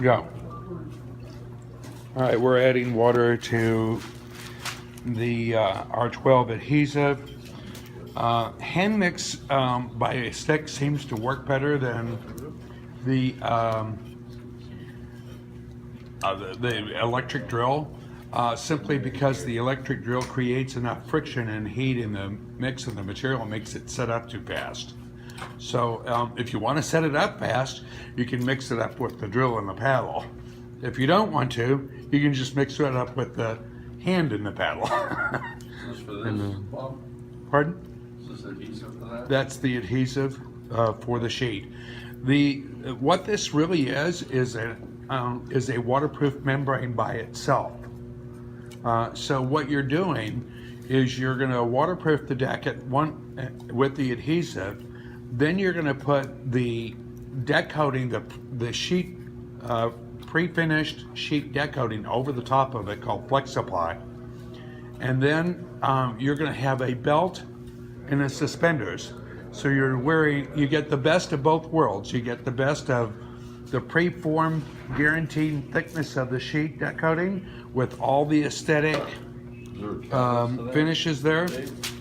Go. All right, we're adding water to the R12 adhesive. Hand mix by a stick seems to work better than the electric drill, simply because the electric drill creates enough friction and heat in the mix of the material and makes it set up too fast. So if you want to set it up fast, you can mix it up with the drill and the paddle. If you don't want to, you can just mix it up with the hand and the paddle. Is this for this, Bob? Pardon? Is this adhesive for that? That's the adhesive for the sheet. What this really is a waterproof membrane by itself. So what you're doing is you're going to waterproof the deck with the adhesive. Then you're going to put the deck coating, the sheet, pre-finished sheet deck coating over the top of it called Flexi Ply. And then you're going to have a belt and the suspenders. So you get the best of both worlds. You get the best of the pre-formed guaranteed thickness of the sheet deck coating with all the aesthetic finishes there.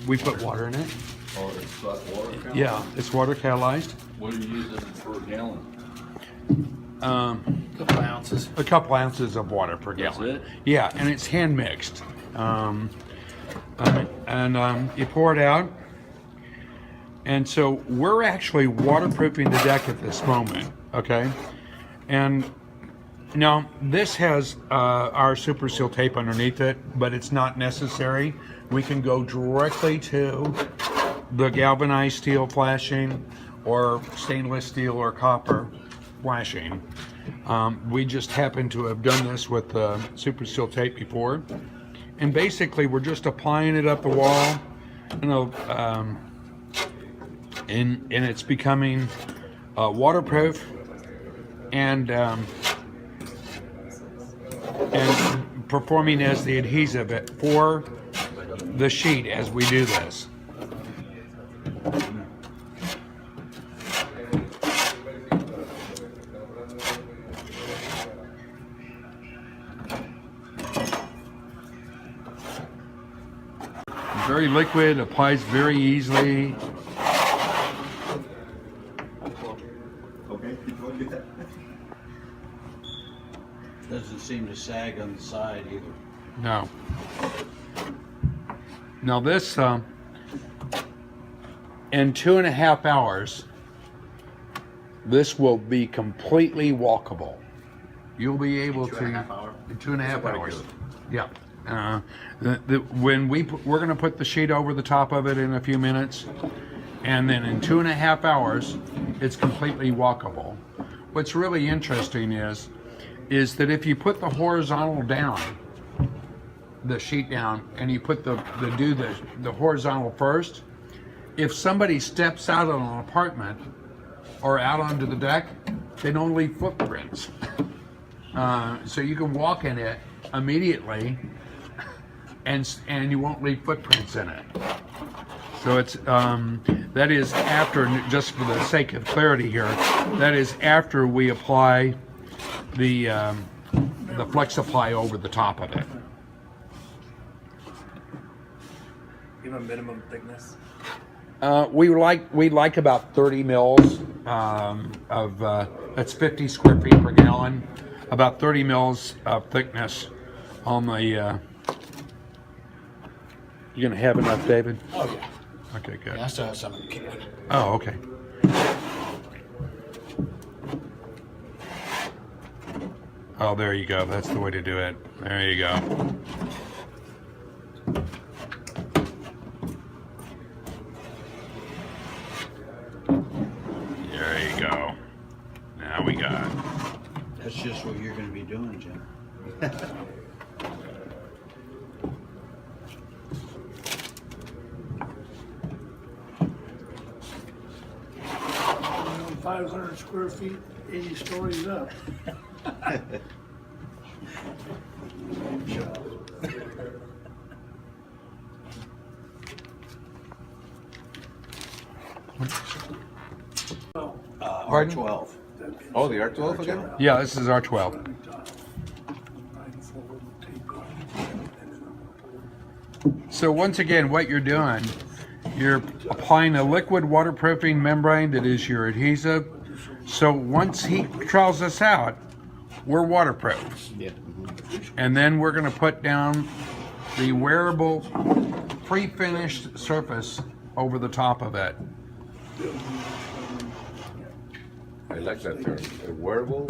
We put water in it. Oh, it's got water catalyzed? Yeah, it's water catalyzed. What are you using it for a gallon? Couple ounces. A couple ounces of water per gallon. That's it? Yeah, and it's hand mixed. You pour it out. And so we're actually waterproofing the deck at this moment, okay? And now this has our super seal tape underneath it, but it's not necessary. We can go directly to the galvanized steel flashing or stainless steel or copper flashing. We just happen to have done this with super seal tape before. And basically we're just applying it up the wall, and it's becoming waterproof and performing as the adhesive for the sheet as we do this. Very liquid, applies very easily. Doesn't seem to sag on the side either. No. Now this, in 2.5 hours, this will be completely walkable. You'll be able to. 2.5 hours? In 2.5 hours. Yeah. We're going to put the sheet over the top of it in a few minutes, and then in 2.5 hours, it's completely walkable. What's really interesting is that if you put the horizontal down, the sheet down, and you put the horizontal first, if somebody steps out of an apartment or out onto the deck, they don't leave footprints. So you can walk in it immediately, and you won't leave footprints in it. So it's that is after, just for the sake of clarity here, that is after we apply the Flexi Ply over the top of it. You have a minimum thickness? We like about 30 mils of that's 50 square feet per gallon. About 30 mils of thickness on the. You gonna have enough, David? Oh yeah. Okay, good. Yeah, I still have some in the can. Oh, okay. Oh, there you go. That's the way to do it. There you go. There you go. Now we got it. That's just what you're going to be doing, Jim. Only 500 square feet, 80 stories up. Pardon? R12. That'd be Oh, the R12 again? Yeah, this is R12. So once again, what you're doing, you're applying a liquid waterproofing membrane that is your adhesive. So once he trials us out, we're waterproof. Yeah. And then we're going to put down the wearable pre-finished surface over the top of it. I like that term. A wearable,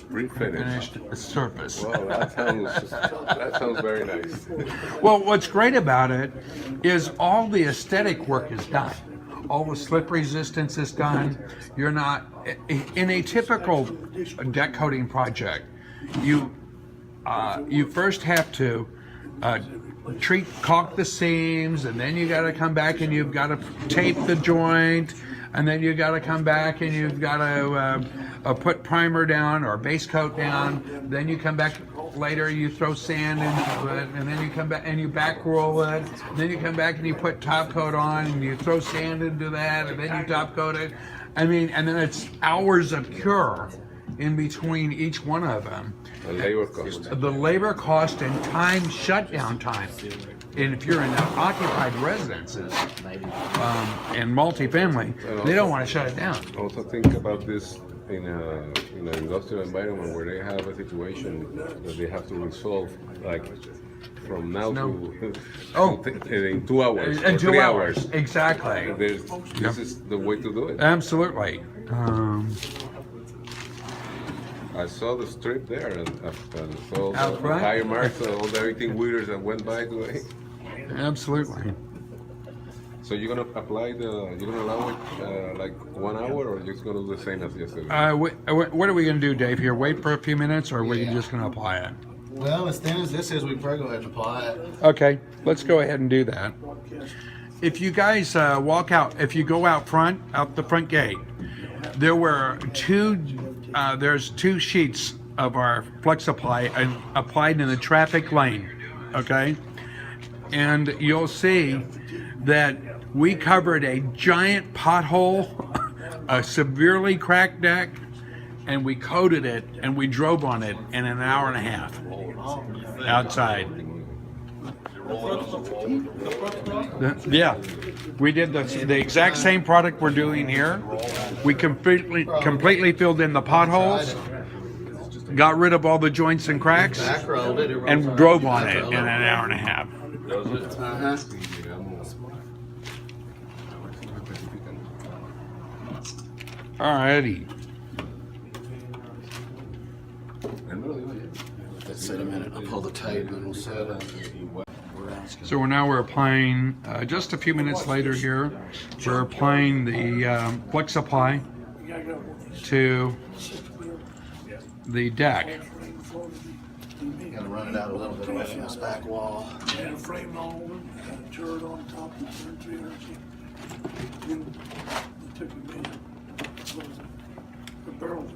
pre-finished. Finished surface. Well, that sounds very nice. Well, what's great about it is all the aesthetic work is done. All the slip resistance is done. You're not in a typical deck coating project. You first have to caulk the seams, and then you got to come back and you've got to tape the joint, and then you got to come back and you've got to put primer down or base coat down. Then you come back later, you throw sand into it, and then you come back and you back roll it. Then you come back and you put top coat on, and you throw sand into that, and then you top coat it. I mean, and then it's hours of cure in between each one of them. The labor cost. The labor cost and time, shutdown time. And if you're in occupied residences and multifamily, they don't want to shut it down. Also think about this in an industrial environment where they have a situation that they have to resolve, like from now to in 2 hours. In or 2 3 hours, exactly. This is the way to do it. Absolutely. I saw the strip there and saw Out the front? tire marks, all the everything weird that went by today. Absolutely. So you're gonna allow it like 1 hour, or you're just gonna do the same as yesterday? What are we going to do, Dave? Here, wait for a few minutes, or are we just going to apply it? Well, as thin as this is, we probably go ahead and apply it. Okay, let's go ahead and do that. If you guys walk out, if you go out the front gate, there were there's 2 sheets of our Flexi Ply applied in the traffic lane, okay? And you'll see that we covered a giant pothole, a severely cracked deck, and we coated it and we drove on it in an hour and a half outside. Yeah, we did the exact same product we're doing here. We completely filled in the potholes, got rid of all the joints and cracks, and drove on it in an hour and a half. Alrighty. Let's set a minute. I'll pull the tape and we'll set it. So we're applying, just a few minutes later here, we're applying the Flexi Ply to the deck. Gotta run it out a little bit away from this back wall. And frame all of them, and a turret on top, and 300 feet. It took a minute. The barrel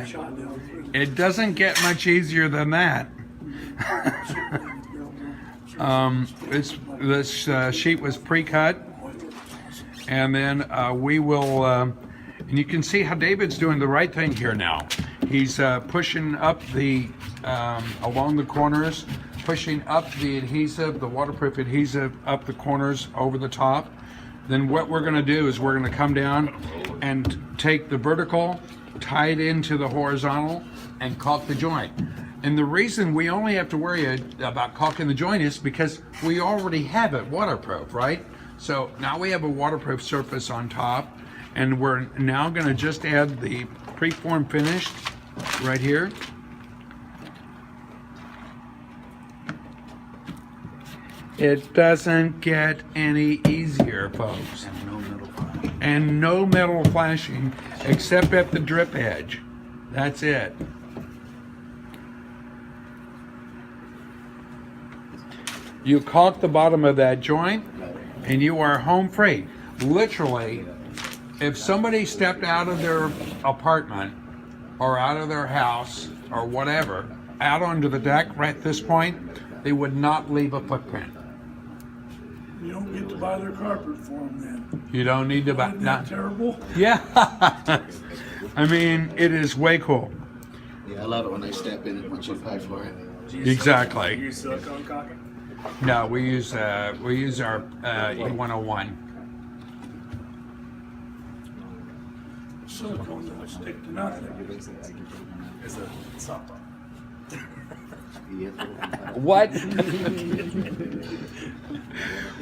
shot down through. It doesn't get much easier than that. This sheet was pre-cut, and then we will, and you can see how David's doing the right thing here now. He's pushing up the, along the corners, pushing up the adhesive, the waterproof adhesive up the corners over the top. Then what we're going to do is we're going to come down and take the vertical, tie it into the horizontal, and caulk the joint. And the reason we only have to worry about caulking the joint is because we already have it waterproof, right? So now we have a waterproof surface on top, and we're now going to just add the preform finish right here. It doesn't get any easier, folks. And no metal flashing except at the drip edge. That's it. You caulk the bottom of that joint and you are home free. Literally, if somebody stepped out of their apartment or out of their house or whatever, out onto the deck right at this point, they would not leave a footprint. You don't get to buy their carpet for them then. You don't need to buy. Isn't that terrible? Yeah. I mean, it is way cool. Yeah, I love it when they step in and once you pay for it. Exactly. You use silicone caulking? No, we use our E101. Silicone don't stick to nothing. It's a softball. What?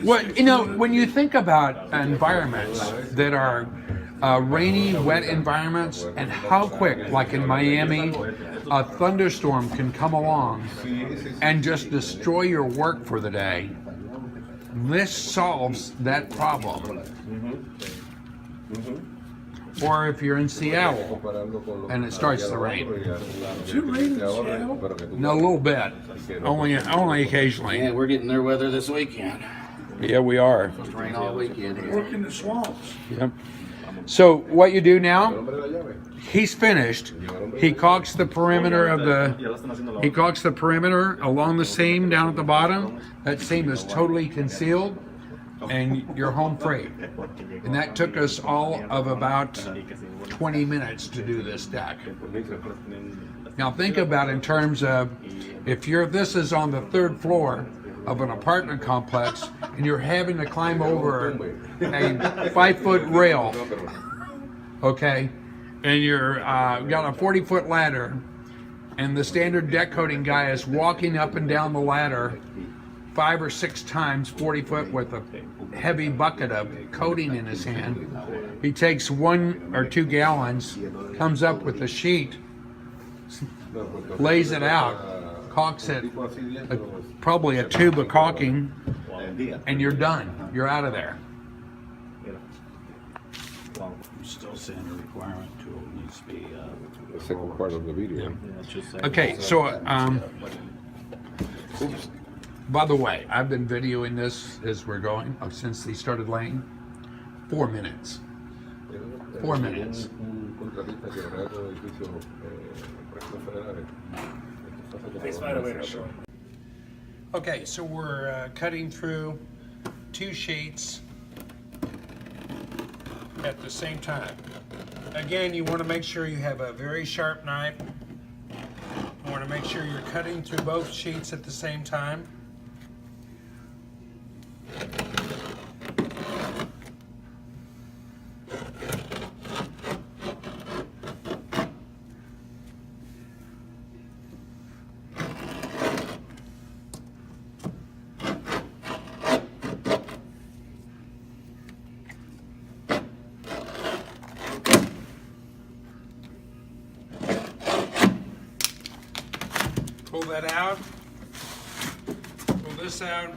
What, you know, when you think about environments that are rainy, wet environments, and how quick, like in Miami, a thunderstorm can come along and just destroy your work for the day, this solves that problem. Or if you're in Seattle and it starts to rain. Is it raining in Seattle? No, a little bit. Only occasionally. Yeah, we're getting their weather this weekend. Yeah, we are. It's rain all weekend here. Work in the swamps. Yep. So what you do now, he's finished. He caulks the perimeter of he caulks the perimeter along the seam down at the bottom. That seam is totally concealed and you're home free. And that took us all of about 20 minutes to do this deck. Now think about in terms of if this is on the 3rd floor of an apartment complex and you're having to climb over a 5-foot rail, okay, and you're got a 40-foot ladder, and the standard deck coating guy is walking up and down the ladder 5 or 6 times 40 foot with a heavy bucket of coating in his hand. He takes 1 or 2 gallons, comes up with a sheet, lays it out, caulks it, probably a tube of caulking, and you're done. You're out of there. I'm still saying the requirement tool needs to be, The second part of the video. Okay, so by the way, I've been videoing this as we're going since they started laying. 4 minutes. 4 minutes. Please find a way to show. Okay, so we're cutting through 2 sheets at the same time. Again, you want to make sure you have a very sharp knife. You want to make sure you're cutting through both sheets at the same time. Pull that out, pull this out.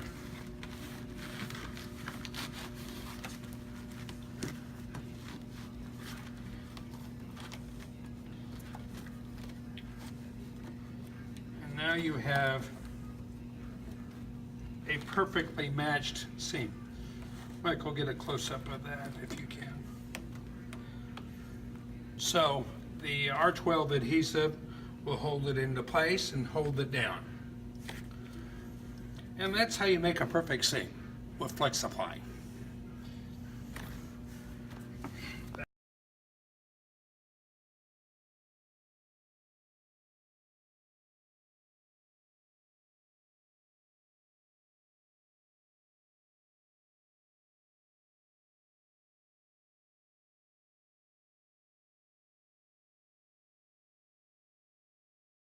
And now you have a perfectly matched seam. Michael, get a close-up of that if you can. So the R12 adhesive will hold it into place and hold it down. And that's how you make a perfect seam with Flexi Ply.